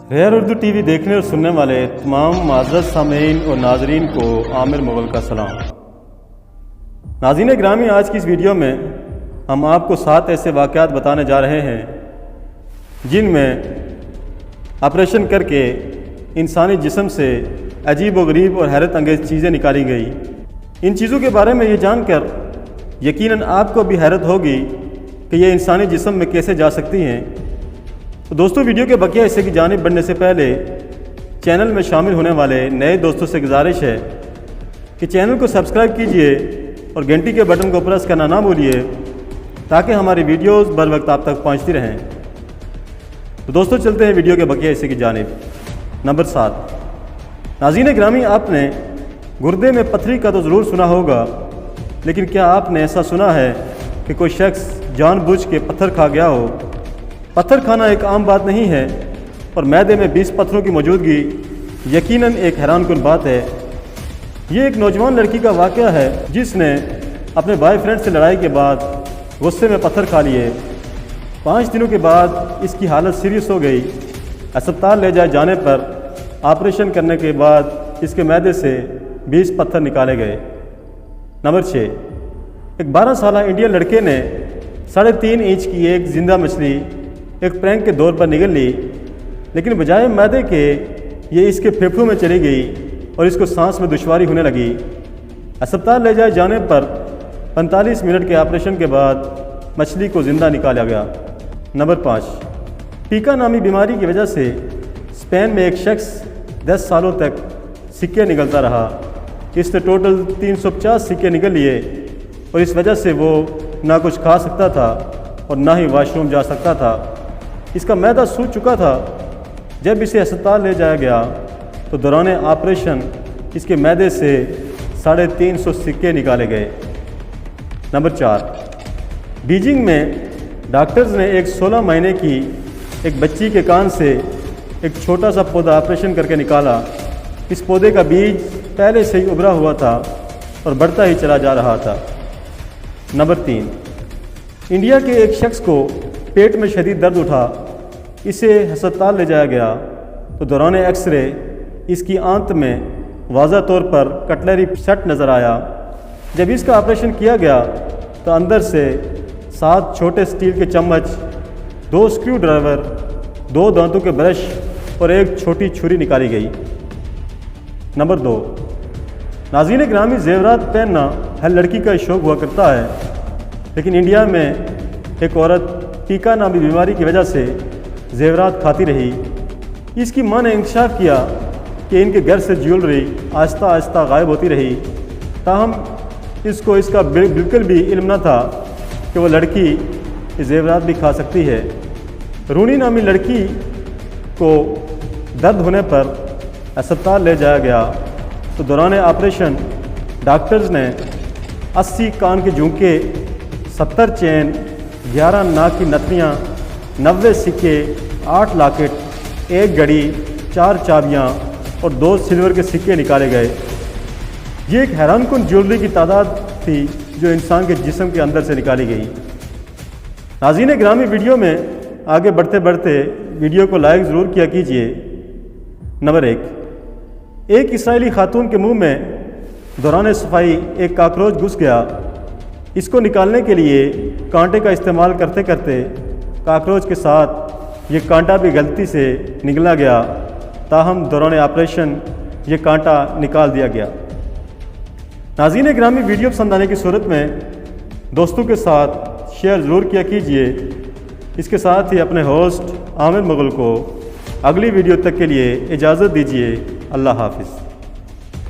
Rare Urdu TV देखने और सुनने वाले तमाम माज़रत सामीन और नाजरीन को आमिर मुग़ल का सलाम। नाज़रीन ग्रामी, आज की इस वीडियो में हम आपको 7 ऐसे वाक़यात बताने जा रहे हैं जिनमें ऑपरेशन करके इंसानी जिस्म से अजीब व गरीब और हैरत अंगेज़ चीज़ें निकाली गई। इन चीज़ों के बारे में ये जानकर यकीनन आपको भी हैरत होगी कि ये इंसानी जिस्म में कैसे जा सकती हैं। तो दोस्तों, वीडियो के बकिया हिस्से की जानिब बढ़ने से पहले चैनल में शामिल होने वाले नए दोस्तों से गुजारिश है कि चैनल को सब्सक्राइब कीजिए और घंटी के बटन को प्रेस करना ना भूलिए ताकि हमारी वीडियोस बर वक्त आप तक पहुंचती रहें। तो दोस्तों, चलते हैं वीडियो के बकिया हिस्से की जानिब। नंबर 7। नाज़रीन ग्रामी, आपने गुर्दे में पथरी का तो ज़रूर सुना होगा, लेकिन क्या आपने ऐसा सुना है कि कोई शख्स जानबूझ के पत्थर खा गया हो? पत्थर खाना एक आम बात नहीं है और मैदे में 20 पत्थरों की मौजूदगी यकीनन एक हैरानकुन बात है। ये एक नौजवान लड़की का वाक़या है जिसने अपने बॉयफ्रेंड से लड़ाई के बाद गुस्से में पत्थर खा लिए। 5 दिनों के बाद इसकी हालत सीरियस हो गई। अस्पताल ले जाए जाने पर ऑपरेशन करने के बाद इसके मैदे से 20 पत्थर निकाले गए। नंबर 6। एक 12 साल इंडियन लड़के ने 3.5 इंच की एक जिंदा मछली एक प्रैंक के दौर पर निगल ली, लेकिन बजाय मैदे के ये इसके फेफड़ों में चली गई और इसको सांस में दुश्वारी होने लगी। अस्पताल ले जाए जाने पर 45 मिनट के ऑपरेशन के बाद मछली को ज़िंदा निकाला गया। नंबर 5। पीका नामी बीमारी की वजह से स्पेन में एक शख्स 10 सालों तक सिक्के निगलता रहा। इसने टोटल 350 सिक्के निगल लिए और इस वजह से वो ना कुछ खा सकता था और ना ही वॉशरूम जा सकता था। इसका मैदा सूज चुका था। जब इसे अस्पताल ले जाया गया तो दौरान ऑपरेशन इसके मैदे से 350 सिक्के निकाले गए। नंबर 4। बीजिंग में डॉक्टर्स ने एक 16 महीने की एक बच्ची के कान से एक छोटा सा पौधा ऑपरेशन करके निकाला। इस पौधे का बीज पहले से ही उभरा हुआ था और बढ़ता ही चला जा रहा था। नंबर 3। इंडिया के एक शख्स को पेट में शदीद दर्द उठा। इसे अस्पताल ले जाया गया तो दौरान एक्सरे इसकी आंत में वाज़ा तौर पर कटलरी सेट नज़र आया। जब इसका ऑपरेशन किया गया तो अंदर से 7 छोटे स्टील के चम्मच, 2 स्क्रू ड्राइवर, 2 दांतों के ब्रश और एक छोटी छुरी निकाली गई। नंबर 2। नाज़रीन ग्रामी, ज़ेवरात पहनना हर लड़की का शौक़ हुआ करता है, लेकिन इंडिया में एक औरत पीका नामी बीमारी की वजह से ज़ेवरात खाती रही। इसकी मां ने इंकशाफ किया कि इनके घर से ज्वेलरी आहिस्ता आहिस्ता गायब होती रही। ताहम इसको इसका बिल्कुल भी इल्म न था कि वो लड़की ज़ेवरात भी खा सकती है। रूनी नामी लड़की को दर्द होने पर अस्पताल ले जाया गया तो दौरान ऑपरेशन डॉक्टर्स ने 80 कान के झुमके, 70 चेन, 11 नाक की नथनियाँ, 90 सिक्के, 8 लॉकेट, 1 घड़ी, 4 चाबियाँ और 2 सिल्वर के सिक्के निकाले गए। ये एक हैरानकुन ज्वेलरी की तादाद थी जो इंसान के जिस्म के अंदर से निकाली गई। नाज़रीन ग्रामी, वीडियो में आगे बढ़ते बढ़ते वीडियो को लाइक ज़रूर किया कीजिए। नंबर 1। एक इसराइली खातून के मुंह में दौरान सफाई एक काकरोच घुस गया। इसको निकालने के लिए कांटे का इस्तेमाल करते करते काकरोच के साथ ये कांटा भी गलती से निकला गया। ताहम दौरान ऑपरेशन ये कांटा निकाल दिया गया। नाज़रीन ग्रामी, वीडियो पसंद आने की सूरत में दोस्तों के साथ शेयर ज़रूर किया कीजिए। इसके साथ ही अपने होस्ट आमिर मुग़ल को अगली वीडियो तक के लिए इजाज़त दीजिए। अल्लाह हाफ़िज़।